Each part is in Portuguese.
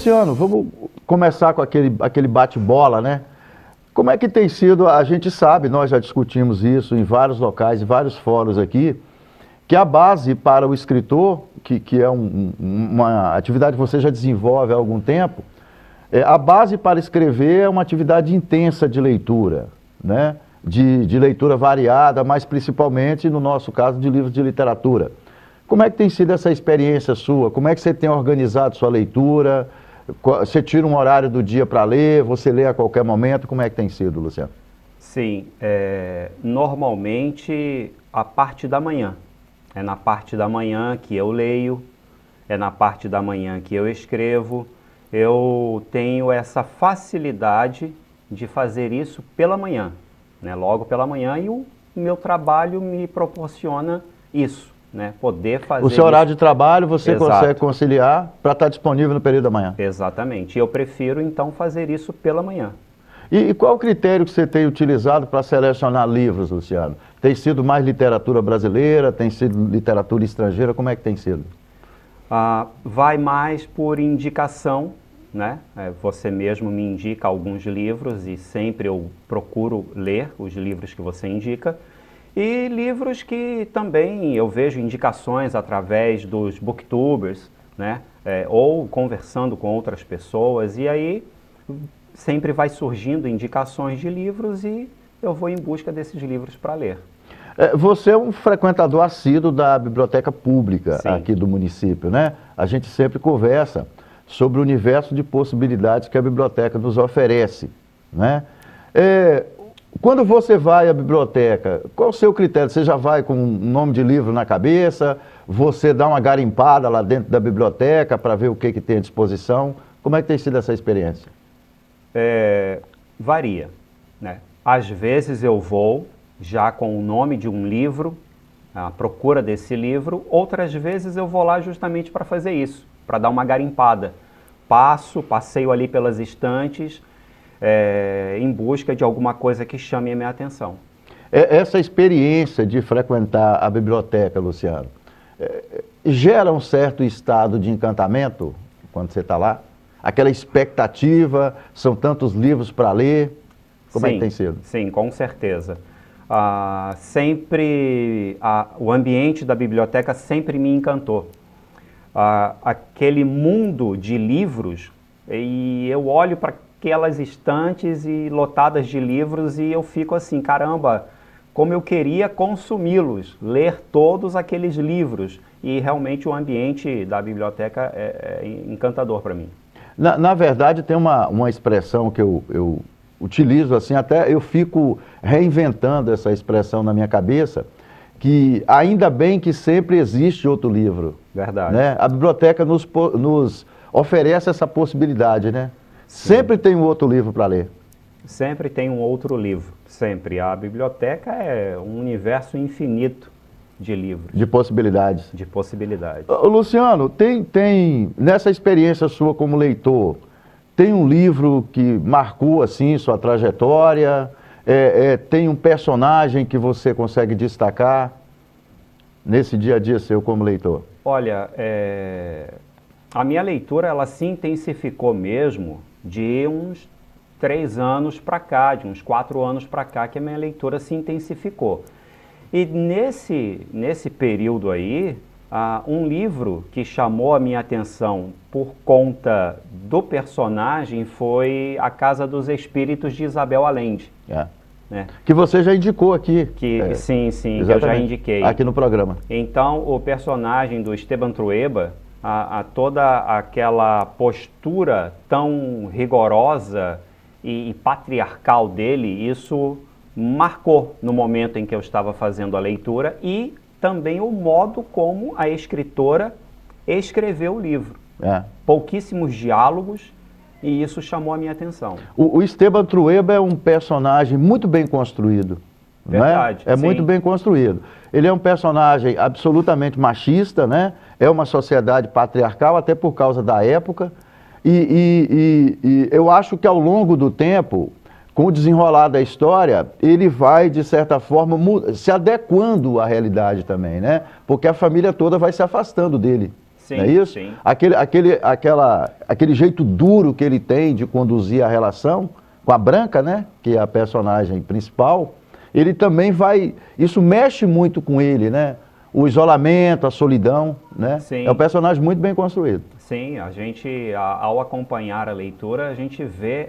Luciano, vamos começar com aquele bate-bola, né? Como é que tem sido, a gente sabe, nós já discutimos isso em vários locais, em vários fóruns aqui, que a base para o escritor, que é uma atividade que você já desenvolve há algum tempo, a base para escrever é uma atividade intensa de leitura, né? De leitura variada, mas principalmente, no nosso caso, de livros de literatura. Como é que tem sido essa experiência sua? Como é que você tem organizado sua leitura? Você tira um horário do dia para ler? Você lê a qualquer momento? Como é que tem sido, Luciano? Sim, normalmente a parte da manhã. É na parte da manhã que eu leio, é na parte da manhã que eu escrevo. Eu tenho essa facilidade de fazer isso pela manhã, né? Logo pela manhã, e o meu trabalho me proporciona isso, né? Poder fazer o seu horário de trabalho você Exato. consegue conciliar para estar disponível no período da manhã? Exatamente. E eu prefiro, então, fazer isso pela manhã. E qual o critério que você tem utilizado para selecionar livros, Luciano? Tem sido mais literatura brasileira? Tem sido literatura estrangeira? Como é que tem sido? Vai mais por indicação, né? Você mesmo me indica alguns livros e sempre eu procuro ler os livros que você indica. E livros que também eu vejo indicações através dos booktubers, né? Ou conversando com outras pessoas, e aí sempre vai surgindo indicações de livros e eu vou em busca desses livros para ler. Você é um frequentador assíduo da biblioteca pública. Sim. Aqui do município, né? A gente sempre conversa sobre o universo de possibilidades que a biblioteca nos oferece, né? Quando você vai à biblioteca, qual o seu critério? Você já vai com um nome de livro na cabeça? Você dá uma garimpada lá dentro da biblioteca para ver o que tem à disposição? Como é que tem sido essa experiência? Varia, né? Às vezes eu vou já com o nome de um livro, à procura desse livro. Outras vezes eu vou lá justamente para fazer isso, para dar uma garimpada. Passeio ali pelas estantes, em busca de alguma coisa que chame a minha atenção. Essa experiência de frequentar a biblioteca, Luciano, gera um certo estado de encantamento quando você está lá? Aquela expectativa, são tantos livros para ler, como é que tem sido? Sim, com certeza. O ambiente da biblioteca sempre me encantou. Aquele mundo de livros, e eu olho para aquelas estantes lotadas de livros e eu fico assim, caramba, como eu queria consumi-los, ler todos aqueles livros. E realmente o ambiente da biblioteca é encantador para mim. Na verdade, tem uma expressão que eu utilizo assim, até eu fico reinventando essa expressão na minha cabeça, que ainda bem que sempre existe outro livro. Verdade. Né? A biblioteca nos oferece essa possibilidade, né? Sim. Sempre tem um outro livro para ler. Sempre tem um outro livro, sempre. A biblioteca é um universo infinito de livros. De possibilidades. De possibilidades. Luciano, nessa experiência sua como leitor, tem um livro que marcou assim sua trajetória? Tem um personagem que você consegue destacar nesse dia a dia seu como leitor? Olha, a minha leitura ela se intensificou mesmo de uns 3 anos para cá, de uns 4 anos para cá que a minha leitura se intensificou. E nesse período aí, um livro que chamou a minha atenção por conta do personagem foi A Casa dos Espíritos de Isabel Allende. Né? Que você já indicou aqui. Sim, que eu já indiquei. Aqui no programa. Então, o personagem do Esteban Trueba, toda aquela postura tão rigorosa e patriarcal dele, isso marcou no momento em que eu estava fazendo a leitura e também o modo como a escritora escreveu o livro. Pouquíssimos diálogos e isso chamou a minha atenção. O Esteban Trueba é um personagem muito bem construído. Verdade. É muito bem construído. Ele é um personagem absolutamente machista, né? É uma sociedade patriarcal, até por causa da época. E eu acho que ao longo do tempo, com o desenrolar da história, ele vai, de certa forma, se adequando à realidade também, né? Porque a família toda vai se afastando dele. Sim, não é isso? sim. Aquele jeito duro que ele tem de conduzir a relação com a Branca, né? Que é a personagem principal, ele também vai... Isso mexe muito com ele, né? O isolamento, a solidão, né? Sim. É um personagem muito bem construído. Sim, a gente, ao acompanhar a leitura, a gente vê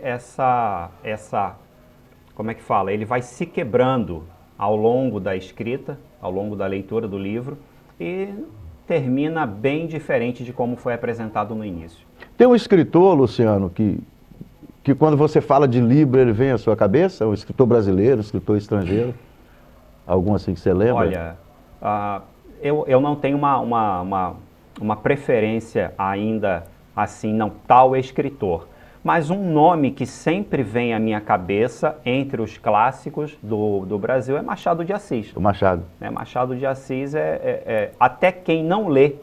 como é que fala? Ele vai se quebrando ao longo da escrita, ao longo da leitura do livro, e termina bem diferente de como foi apresentado no início. Tem um escritor, Luciano, que quando você fala de livro, ele vem à sua cabeça? Um escritor brasileiro, um escritor estrangeiro? Algum assim que você lembra? Olha, eu não tenho uma preferência ainda assim, não, tal escritor. Mas um nome que sempre vem à minha cabeça entre os clássicos do Brasil é Machado de Assis. O Machado. Machado de Assis até quem não lê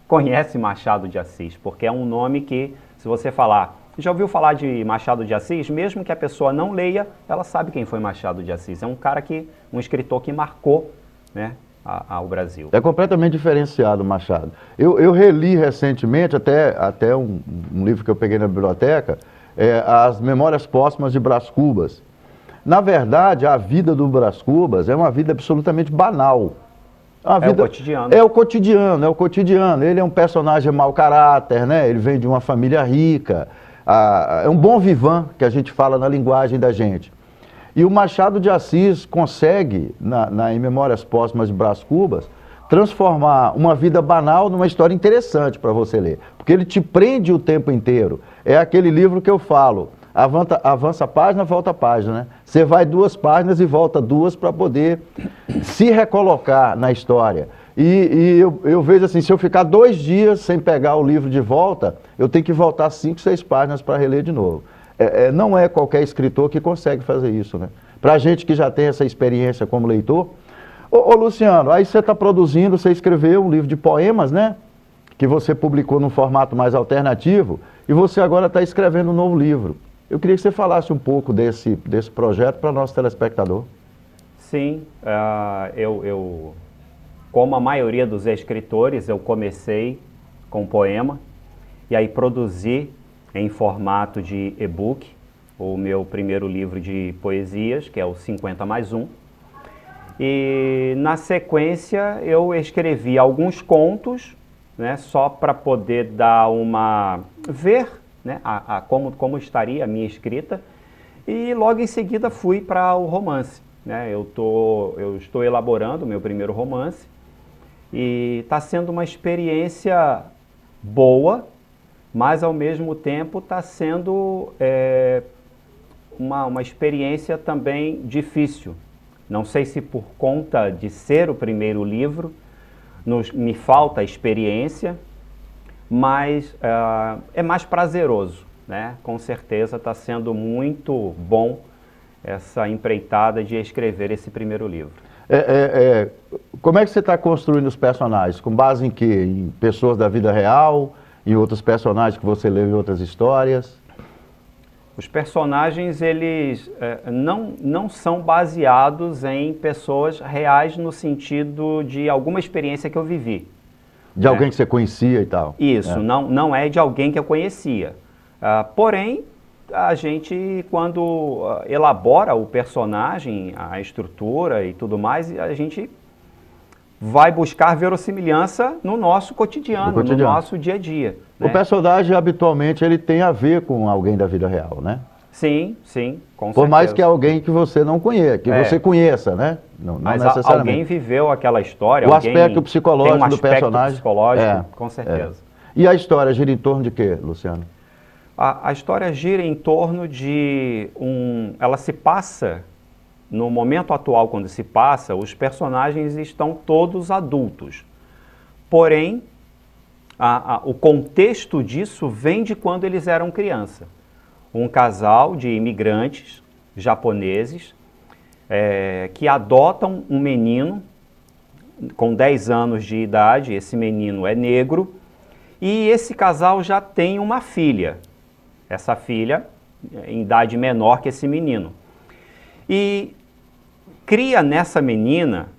conhece Machado de Assis, porque é um nome que, se você falar, já ouviu falar de Machado de Assis? Mesmo que a pessoa não leia, ela sabe quem foi Machado de Assis. É um escritor que marcou, né, ao Brasil. É completamente diferenciado o Machado. Eu reli recentemente, até um livro que eu peguei na biblioteca, As Memórias Póstumas de Brás Cubas. Na verdade, a vida do Brás Cubas é uma vida absolutamente banal. O cotidiano. É o cotidiano. Ele é um personagem mau caráter, né? Ele vem de uma família rica. É um bom vivant, que a gente fala na linguagem da gente. E o Machado de Assis consegue, em Memórias Póstumas de Brás Cubas, transformar uma vida banal numa história interessante para você ler. Porque ele te prende o tempo inteiro. É aquele livro que eu falo, avança a página, volta a página, né? Você vai 2 páginas e volta 2 para poder se recolocar na história. E eu vejo assim, se eu ficar 2 dias sem pegar o livro de volta, eu tenho que voltar 5, 6 páginas para reler de novo. Não é qualquer escritor que consegue fazer isso, né? Para a gente que já tem essa experiência como leitor. Ô Luciano, aí você está produzindo, você escreveu um livro de poemas, né? Que você publicou num formato mais alternativo, e você agora está escrevendo um novo livro. Eu queria que você falasse um pouco desse projeto para nosso telespectador. Sim, como a maioria dos escritores, eu comecei com poema, e aí produzi em formato de e-book o meu primeiro livro de poesias, que é o 50+1. E na sequência eu escrevi alguns contos, né, só para poder dar ver, né, como estaria a minha escrita, e logo em seguida fui para o romance, né? Eu estou elaborando o meu primeiro romance e está sendo uma experiência boa, mas ao mesmo tempo está sendo uma experiência também difícil. Não sei se por conta de ser o primeiro livro, me falta experiência, mas é mais prazeroso, né? Com certeza está sendo muito bom essa empreitada de escrever esse primeiro livro. Como é que você está construindo os personagens? Com base em quê? Em pessoas da vida real? Em outros personagens que você leu em outras histórias? Os personagens, eles não são baseados em pessoas reais no sentido de alguma experiência que eu vivi. De alguém que você conhecia e tal? Isso, não é de alguém que eu conhecia. Porém, a gente, quando elabora o personagem, a estrutura e tudo mais, a gente vai buscar verossimilhança no nosso cotidiano, no nosso dia a dia. O personagem, habitualmente, ele tem a ver com alguém da vida real, né? Sim, com certeza. Por mais que alguém que você não conheça, você conheça, né? Não mas necessariamente. Alguém viveu aquela história. O aspecto psicológico do personagem. Psicológico, com certeza. E a história gira em torno de quê, Luciano? A história gira em torno de ela se passa, no momento atual quando se passa, os personagens estão todos adultos. Porém, o contexto disso vem de quando eles eram criança. Um casal de imigrantes japoneses que adotam um menino com 10 anos de idade, esse menino é negro, e esse casal já tem uma filha. Essa filha em idade menor que esse menino. E cria nessa menina,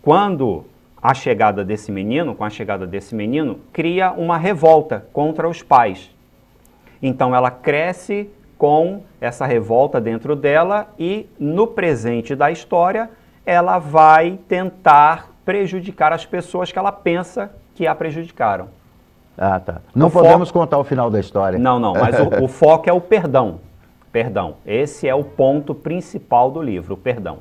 quando a chegada desse menino, com a chegada desse menino, cria uma revolta contra os pais. Então ela cresce com essa revolta dentro dela e no presente da história ela vai tentar prejudicar as pessoas que ela pensa que a prejudicaram. Ah, tá. Não podemos contar o final da história. Não, mas o foco é o perdão. Perdão. Esse é o ponto principal do livro, o perdão.